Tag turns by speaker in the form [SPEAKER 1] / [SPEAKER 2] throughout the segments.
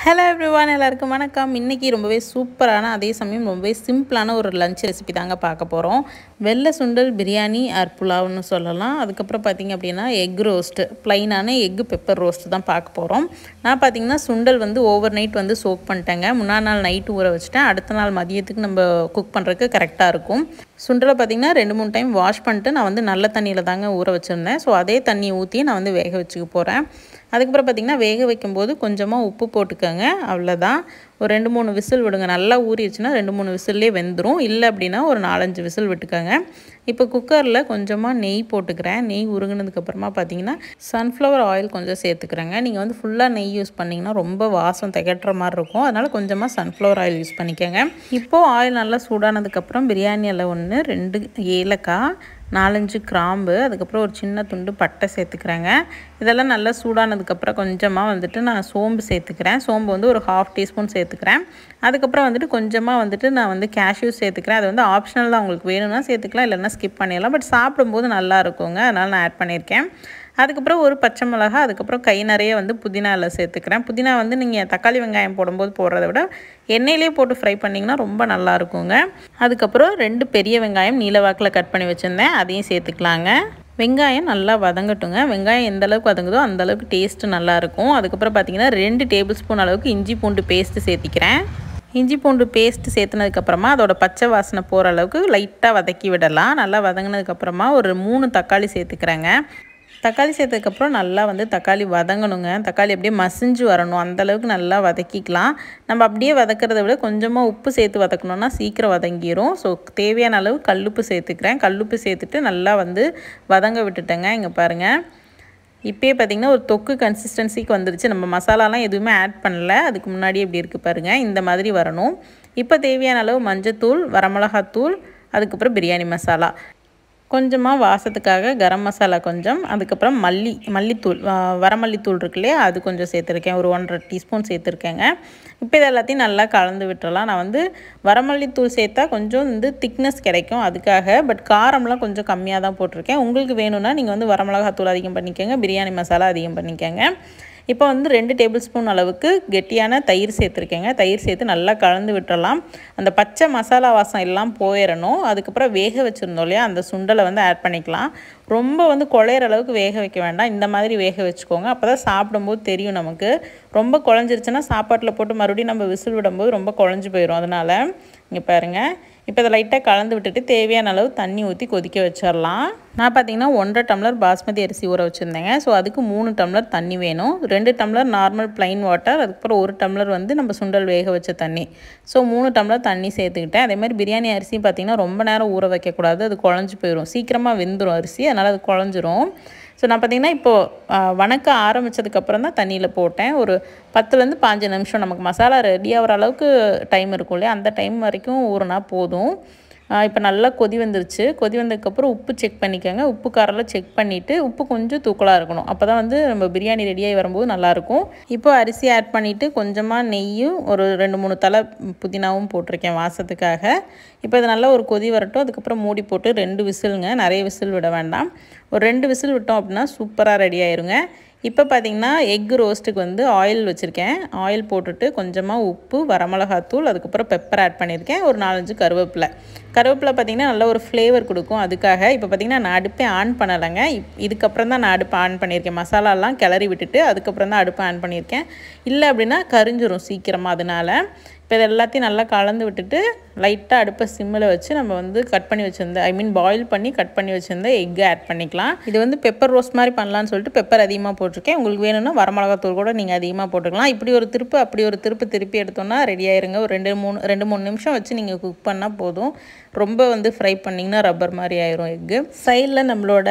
[SPEAKER 1] Hello everyone, எல்லாருக்கும் வணக்கம். இன்னைக்கு ரொம்பவே சூப்பரான அதே சமயம் ரொம்பவே சிம்பிளான ஒரு லஞ்ச் ரெசிபி தாங்க பார்க்க போறோம். வெள்ளை சுண்டல் பிரியாணி ஆர் புலாவ்னு சொல்லலாம். அதுக்கு அப்புறம் பாத்தீங்க அப்படினா எக் ரோஸ்ட், ப்ளைனான எக் பெப்பர் ரோஸ்ட் தான் பார்க்க போறோம். நான் பாத்தீங்கன்னா சுண்டல் வந்து ஓவர் நைட் வந்து சோக் பண்ணிட்டேங்க. முன்னாள் நாள் நைட் ஊற வச்சிட்டேன். அடுத்த நாள் மதியத்துக்கு நம்ம குக் பண்றதுக்கு கரெக்ட்டா இருக்கும். சுண்டலை பாத்தீங்கன்னா 2-3 டைம் வாஷ் பண்ணிட்டு நான் வந்து நல்ல தண்ணியில தாங்க ஊற வச்சிருந்தேன். சோ அதே தண்ணியை ஊத்தி நான் வந்து வேக வச்சுக்க போறேன். அதுக்கு அப்புறம் பாத்தீங்கன்னா வேக வைக்கும்போது கொஞ்சமா உப்பு போட்டுக்கங்க. அவ்வளவுதான். ஒரு 2-3 விசில் விடுங்க. நல்லா ஊறிடுச்சுனா 2-3 விசில்லே வெந்துரும். இல்ல அப்படினா ஒரு 4-5 விசில் விட்டுக்கங்க. இப்போ குக்கர்ல கொஞ்சமா நெய் போட்டுக்கறேன். நெய் உருகுனதுக்கு அப்புறமா பாத்தீங்கன்னா சன்ஃப்ளவர் ஆயில் கொஞ்சம் சேர்த்துக்கறேங்க. நீங்க வந்து ஃபுல்லா நெய் யூஸ் பண்ணீங்கன்னா ரொம்ப வாசம் திகட்டற மாதிரி இருக்கும். அதனால கொஞ்சமா சன்ஃப்ளவர் ஆயில் யூஸ் பண்ணிக்கங்க. இப்போ ஆயில் நல்லா சூடானதுக்கு அப்புறம் பிரியாணி இலை 1, 2 ஏலக்காய், 4-5 கிராம்பு, அதுக்கு அப்புறம் ஒரு சின்ன துண்டு பட்டை சேர்த்துக்கறேங்க. இதெல்லாம் நல்லா சூடானதுக்கு அப்புறம் கொஞ்சமா வந்துட்டு நான் சோம்பு சேர்த்துக்கறேன். சோம்பு வந்து ஒரு 1/2 டீஸ்பூன் சேர்த்துக்கறேன். அதுக்கு அப்புறம் வந்துட்டு கொஞ்சமா வந்துட்டு நான் வந்து cashew சேர்த்துக்கறேன். அது வந்து ஆப்ஷனல் தான், உங்களுக்கு வேணும்னா சேர்த்துக்கலாம் இல்லனா ஸ்கிப் பண்ணிடலாம். பட் சாப்பிடும்போது நல்லா இருக்குங்க. அதனால நான் ஆட் பண்ணிருக்கேன். அதுக்கு அப்புறம் ஒரு பச்சை மிளகாய், அதுக்கு அப்புறம் கை நிறைய வந்து புதினா இலை சேர்த்துக்கறேன். புதினா வந்து நீங்க தக்காளி வெங்காயம் போடும்போது போடுறதை விட எண்ணெயிலேயே போட்டு ஃப்ரை பண்ணீங்கன்னா ரொம்ப நல்லா இருக்குங்க. அதுக்கு அப்புறம் 2 பெரிய வெங்காயம் நீல வாக்குல கட் பண்ணி வச்சிருந்தேன். அதையும் சேர்த்துக்கலாங்க. வெங்காயம் நல்லா வதங்கட்டுங்க. வெங்காயம் எந்த அளவுக்கு வதங்குதோ அந்த அளவுக்கு டேஸ்ட் நல்லா இருக்கும். அதுக்கு அப்புறம் பாத்தீங்கன்னா 2 டேபிள்ஸ்பூன் அளவுக்கு இஞ்சி பூண்டு பேஸ்ட் சேர்த்திக்கிறேன். இஞ்சி பூண்டு பேஸ்ட் சேர்த்துனதுக்கு அப்புறமா அதோட பச்சை வாசனை போற அளவுக்கு லைட்டா வதக்கி விடலாம். நல்லா வதங்கினதுக்கு அப்புறமா ஒரு 3 தக்காளி சேர்த்துக்கறேங்க. தக்காளி சேர்த்ததுக்கு அப்புறம் நல்லா வந்து தக்காளி வதங்கணுங்க. தக்காளி அப்படியே மசிஞ்சு வரணும். அந்த அளவுக்கு நல்லா வதக்கிக்கலாம். நம்ம அப்படியே வதக்கறதை விட கொஞ்சமா உப்பு சேர்த்து வதக்கணும்னா சீக்கிரம் வதங்கிரும். சோ தேவையான அளவு கல்லுப்பு சேர்த்துக்கிறேன். கல்லுப்பு சேர்த்துட்டு நல்லா வந்து வதங்க விட்டுட்டேங்க. இங்க பாருங்க. இப்பயே பாத்தீங்கன்னா ஒரு தொக்கு கன்சிஸ்டன்சிக்கு வந்துருச்சு. நம்ம மசாலாலாம் எதுவுமே ஆட் பண்ணல. அதுக்கு முன்னாடி இப்படி இருக்கு பாருங்க. இந்த மாதிரி வரணும். இப்போ தேவையான அளவு மஞ்சத்தூள், வரமிளகாய் தூள், அதுக்கு அப்புறம் பிரியாணி மசாலா கொஞ்சமா வாசத்துக்காக கரம் மசாலா கொஞ்சம், அதுக்கு அப்புறம் மல்லித்தூள், வரமல்லித்தூள் இருக்குல்லையா, அது கொஞ்சம் சேர்த்துருக்கேன். ஒரு 1.5 டீஸ்பூன் சேர்த்துருக்கேங்க. இப்போ இது எல்லாத்தையும் நல்லா கலந்து விட்டுறலாம். நான் வந்து வரமல்லித்தூள் சேர்த்தா கொஞ்சம் வந்து திக்னஸ் கிடைக்கும் அதுக்காக. பட் காரம்லாம் கொஞ்சம் கம்மியாக தான் போட்டிருக்கேன். உங்களுக்கு வேணும்னா நீங்கள் வந்து வரமிளகாய் தூள் அதிகம் பண்ணிக்கோங்க, பிரியாணி மசாலா அதிகம் பண்ணிக்கோங்க. இப்போ வந்து 2 டேபிள் ஸ்பூன் அளவுக்கு கெட்டியான தயிர் சேர்த்துருக்கேங்க. தயிர் சேர்த்து நல்லா கலந்து விட்டுறலாம். அந்த பச்சை மசாலா வாசம் எல்லாம் போயிடணும். அதுக்கப்புறம் வேக வச்சுருந்தோம் இல்லையா, அந்த சுண்டலை வந்து ஆட் பண்ணிக்கலாம். ரொம்ப வந்து குழையிற அளவுக்கு வேக வைக்க வேண்டாம். இந்த மாதிரி வேக வச்சுக்கோங்க. அப்போ தான் சாப்பிடும்போது தெரியும் நமக்கு. ரொம்ப குழஞ்சிருச்சுன்னா சாப்பாட்டில் போட்டு மறுபடியும் நம்ம விசில் விடும்போது ரொம்ப குழஞ்சி போயிடும். அதனால் இங்கே பாருங்கள். இப்போ இதை லைட்டாக கலந்து விட்டுட்டு தேவையான அளவு தண்ணி ஊற்றி கொதிக்க வச்சிடலாம். நான் பார்த்தீங்கன்னா 1.5 டம்ளர் பாஸ்மதி அரிசி ஊற வச்சுருந்தேங்க. ஸோ அதுக்கு 3 டம்ளர் தண்ணி வேணும். 2 டம்ளர் நார்மல் ப்ளைன் வாட்டர், அதுக்கப்புறம் 1 டம்ளர் வந்து நம்ம சுண்டல் வேக வச்ச தண்ணி. ஸோ 3 டம்ளர் தண்ணி சேர்த்துக்கிட்டேன். அதேமாதிரி பிரியாணி அரிசி பார்த்தீங்கன்னா ரொம்ப நேரம் ஊற வைக்கக்கூடாது. அது குழஞ்சி போயிடும். சீக்கிரமாக வெந்துடும் அரிசி, அதனால் அது குழஞ்சிரும். ஸோ நான் பார்த்தீங்கன்னா இப்போது வணக்க ஆரம்பித்ததுக்கப்புறம் தான் தண்ணியில் போட்டேன். ஒரு 10லேருந்து 15 நிமிஷம் நமக்கு மசாலா ரெடி ஆகிற அளவுக்கு டைம் இருக்கும் இல்லையா, அந்த டைம் வரைக்கும் ஊறினா போதும். இப்போ நல்லா கொதி வந்துருச்சு. கொதி வந்ததுக்கப்புறம் உப்பு செக் பண்ணிக்கோங்க. உப்பு காரெல்லாம் செக் பண்ணிவிட்டு உப்பு கொஞ்சம் தூக்கலாக இருக்கணும். அப்போ தான் வந்து நம்ம பிரியாணி ரெடியாகி வரும்போது நல்லாயிருக்கும். இப்போ அரிசி ஆட் பண்ணிவிட்டு கொஞ்சமாக நெய்யும் ஒரு 2-3 தலை புதினாவும் போட்டிருக்கேன் வாசத்துக்காக. இப்போ இது நல்லா ஒரு கொதி வரட்டும். அதுக்கப்புறம் மூடி போட்டு 2 விசிலுங்க, நிறைய விசில் விட வேண்டாம். ஒரு 2 விசில் விட்டோம் அப்படின்னா சூப்பராக ரெடி ஆயிருங்க. இப்போ பார்த்தீங்கன்னா எக் ரோஸ்ட்டுக்கு வந்து ஆயில் வச்சுருக்கேன். ஆயில் போட்டுட்டு கொஞ்சமாக உப்பு, வரமிளகாத்தூள், அதுக்கப்புறம் பெப்பர் ஆட் பண்ணியிருக்கேன். ஒரு 4-5 கருவேப்பிலை பார்த்தீங்கன்னா நல்ல ஒரு ஃப்ளேவர் கொடுக்கும். அதுக்காக இப்போ பார்த்தீங்கன்னா நான் அடுப்பே ஆன் பண்ணலைங்க. இதுக்கப்புறம் தான் நான் அடுப்பை ஆன் பண்ணியிருக்கேன். மசாலாலாம் கிளறி விட்டுட்டு அதுக்கப்புறம் தான் அடுப்பை ஆன் பண்ணியிருக்கேன். இல்லை அப்படின்னா கரிஞ்சிரும் சீக்கிரமாக. அதனால் இப்போ இது எல்லாத்தையும் நல்லா கலந்து விட்டுட்டு லைட்டாக அடுப்பை சிம்மில் வச்சு நம்ம வந்து கட் பண்ணி வச்சுருந்த பாயில் பண்ணி கட் பண்ணி வச்சுருந்த எக்கை ஆட் பண்ணிக்கலாம். இது வந்து பெப்பர் ரோஸ்ட் மாதிரி பண்ணலான்னு சொல்லிட்டு பெப்பர் அதிகமாக போட்டிருக்கேன். உங்களுக்கு வேணும்னா வரமிளகாத்தூள் கூட நீங்கள் அதிகமாக போட்டுக்கலாம். இப்படி ஒரு திருப்பு அப்படி ஒரு திருப்பி எடுத்தோன்னா ரெடி ஆயிருங்க. ஒரு 2-3 நிமிஷம் வச்சு நீங்கள் குக் பண்ணால் போதும். ரொம்ப வந்து ஃப்ரை பண்ணிங்கன்னா ரப்பர் மாதிரி ஆயிரும் எக்கு. சைடில் நம்மளோட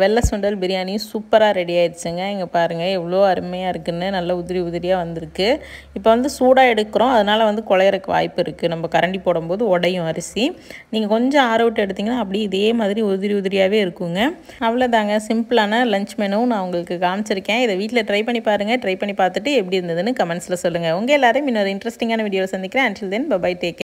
[SPEAKER 1] வெள்ளை சுண்டல் பிரியாணி சூப்பராக ரெடி ஆயிடுச்சுங்க. இங்கே பாருங்கள் எவ்வளோ அருமையாக இருக்குன்னு, நல்லா உதிரியாக வந்திருக்கு. இப்போ வந்து சூடாக எடுக்கிறோம், அதனால் வந்து குழையறக்கு வாய்ப்பு இருக்குது. நம்ம கரண்டி போடும்போது உடையும் அரிசி. நீங்கள் கொஞ்சம் ஆற விட்டு எடுத்திங்கன்னா அப்படியே இதே மாதிரி உதிரியாகவே இருக்குங்க. அவ்வளோதாங்க, சிம்பிளான லஞ்ச் மெனு நான் உங்களுக்கு காமிச்சிருக்கேன். இதை வீட்டில் ட்ரை பண்ணி பாருங்கள். ட்ரை பண்ணி பார்த்துட்டு எப்படி இருந்ததுன்னு கமெண்ட்ஸில் சொல்லுங்கள். உங்கள் எல்லாரும் இன்னொரு இன்ட்ரெஸ்டிங்கான வீடியோவில் சந்திக்கிறேன். until then bye bye, take care.